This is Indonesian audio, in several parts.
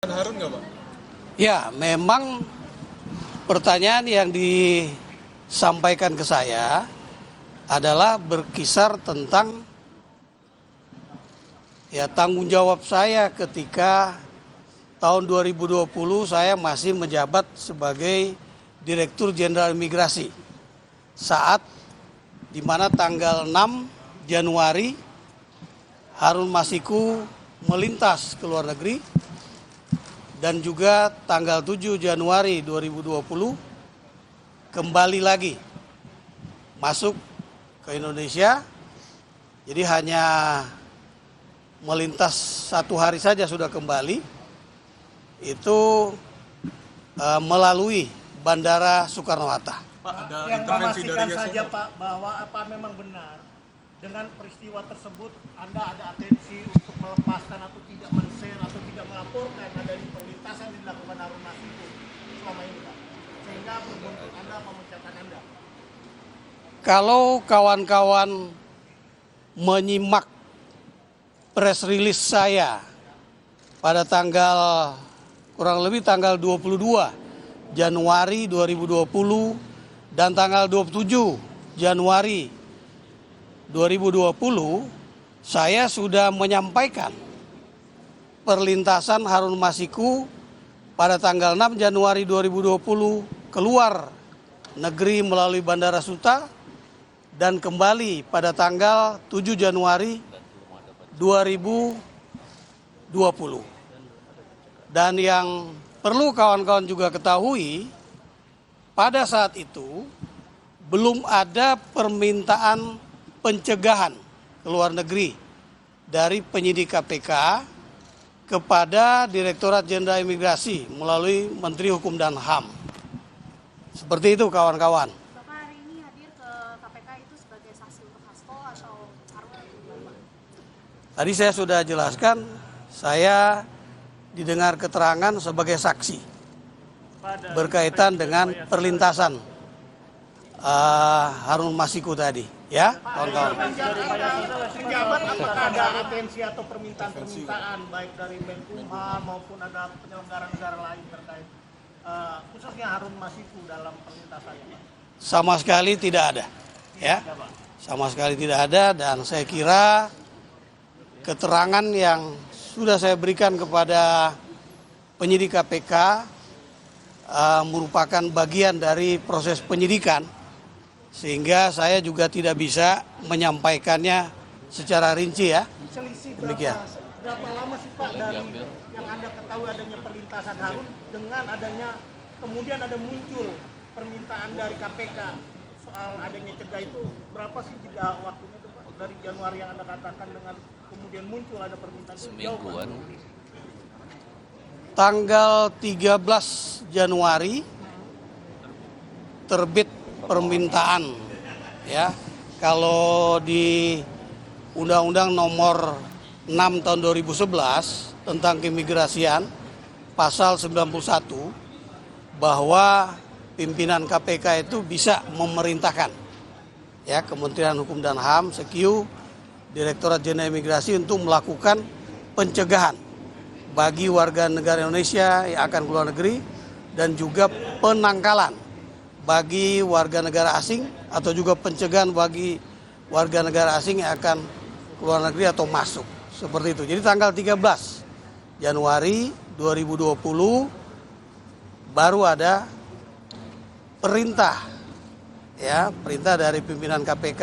Harun nggak, Pak? Ya, memang pertanyaan yang disampaikan ke saya adalah berkisar tentang tanggung jawab saya ketika tahun 2020 saya masih menjabat sebagai Direktur Jenderal Imigrasi. Saat di mana tanggal 6 Januari Harun Masiku melintas ke luar negeri, dan juga tanggal 7 Januari 2020 kembali lagi masuk ke Indonesia. Jadi hanya melintas 1 hari saja sudah kembali, itu melalui Bandara Soekarno-Hatta. Pak, yang memastikan saja Pak bahwa apa memang benar dengan peristiwa tersebut Anda ada atensi untuk melepaskan atau tidak men-share atau tidak melaporkan adanya perlintasan yang dilakukan Harun Masiku selama ini, Pak, sehingga membentuk Anda memecahkan Anda. Kalau kawan-kawan menyimak press release saya pada tanggal kurang lebih tanggal 22 Januari 2020 dan tanggal 27 Januari 2020, saya sudah menyampaikan perlintasan Harun Masiku pada tanggal 6 Januari 2020 keluar negeri melalui Bandara Suta dan kembali pada tanggal 7 Januari 2020. Dan yang perlu kawan-kawan juga ketahui, pada saat itu belum ada permintaan pencegahan ke luar negeri dari penyidik KPK kepada Direktorat Jenderal Imigrasi melalui Menteri Hukum dan HAM. Seperti itu kawan-kawan. Bapak hari ini hadir ke KPK itu sebagai saksi untuk Hasto atau Harun? Tadi saya sudah jelaskan, saya didengar keterangan sebagai saksi berkaitan dengan perlintasan Harun Masiku tadi, ya kawan-kawan. Penjabat apakah ada atensi atau permintaan baik dari Menkumham maupun ada penyelenggara negara lain terkait khususnya Harun Masiku dalam perlintasannya? Sama sekali tidak ada, ya. Sama sekali tidak ada, dan saya kira keterangan yang sudah saya berikan kepada penyidik KPK merupakan bagian dari proses penyidikan, sehingga saya juga tidak bisa menyampaikannya secara rinci, ya. Selisih Demikian. berapa lama sih Pak dari yang Anda ketahui adanya perlintasan Harun dengan adanya kemudian ada muncul permintaan dari KPK soal adanya cegah itu, berapa sih jeda waktunya itu Pak dari Januari yang Anda katakan dengan kemudian muncul ada permintaan itu? Semingguan. Tanggal 13 Januari terbit permintaan, ya. Kalau di Undang-Undang Nomor 6 tahun 2011 tentang keimigrasian pasal 91, bahwa pimpinan KPK itu bisa memerintahkan, ya, Kementerian Hukum dan HAM, Sekyu, Direktorat Jenderal Imigrasi untuk melakukan pencegahan bagi warga negara Indonesia yang akan keluar negeri, dan juga penangkalan bagi warga negara asing atau juga pencegahan bagi warga negara asing yang akan keluar negeri atau masuk. Seperti itu. Jadi tanggal 13 Januari 2020 baru ada perintah, ya, perintah dari pimpinan KPK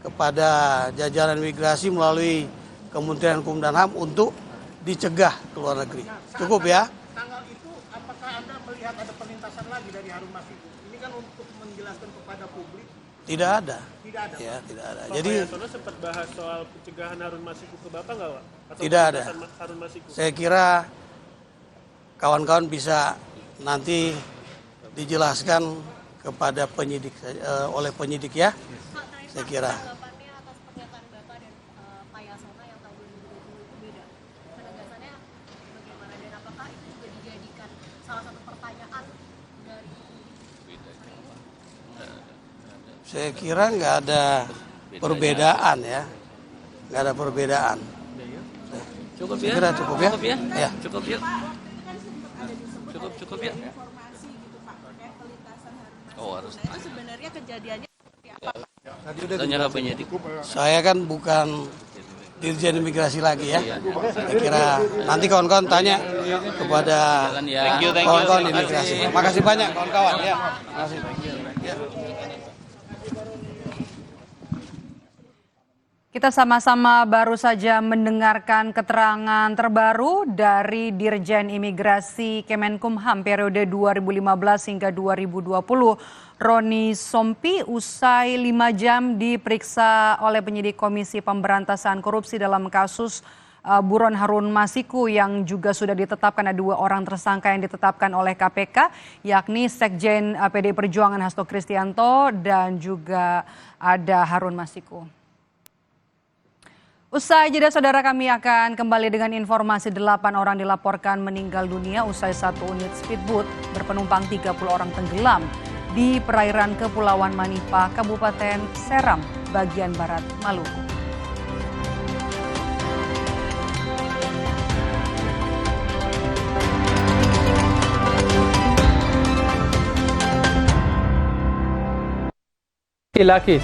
kepada jajaran imigrasi melalui Kementerian Hukum dan HAM untuk dicegah ke luar negeri. Cukup, ya. Tanggal itu apakah Anda melihat ada perlintasan lagi dari Harun Masiku? Ini kan untuk menjelaskan kepada publik. Tidak ada. Tidak ada. Ya, tidak ada. Pak Jadi Yasona sempat bahas soal pencegahan Harun Masiku ke Bapak nggak, Pak? Atau tidak ada. Harun Masiku? Saya kira kawan-kawan bisa nanti dijelaskan kepada penyidik oleh penyidik, ya. Saya kira. Tanggapannya atas pernyataan Bapak dan Pak Yasona yang tahun 2020 itu beda. Penegasannya bagaimana, dan apakah itu juga dijadikan salah satu pertanyaan dari hari ini? Saya kira nggak ada perbedaan, ya. Nggak ada perbedaan. Cukup Saya ya? kira cukup, ya. Cukup ya? Ya. Cukup yuk. kan sempat ada disebut Cukup ada ya. informasi gitu Pak terkait pelintasan Harun Masiku. Oh, harus. Nah itu sebenarnya kejadiannya seperti apa? Tanya penyidik. Saya kan bukan Dirjen Imigrasi lagi ya. Saya kira nanti kawan-kawan tanya kepada kawan-kawan imigrasi. Makasih banyak kawan-kawan ya. Makasih. Ya. Kita sama-sama baru saja mendengarkan keterangan terbaru dari Dirjen Imigrasi Kemenkumham periode 2015 hingga 2020, Roni Sompi, usai 5 jam diperiksa oleh penyidik Komisi Pemberantasan Korupsi dalam kasus buron Harun Masiku yang juga sudah ditetapkan ada 2 orang tersangka yang ditetapkan oleh KPK, yakni Sekjen PDI Perjuangan Hasto Kristianto dan juga ada Harun Masiku. Usai jeda saudara, kami akan kembali dengan informasi 8 orang dilaporkan meninggal dunia usai 1 unit speedboat berpenumpang 30 orang tenggelam di perairan Kepulauan Manipa, Kabupaten Seram, bagian barat Maluku. Laki-laki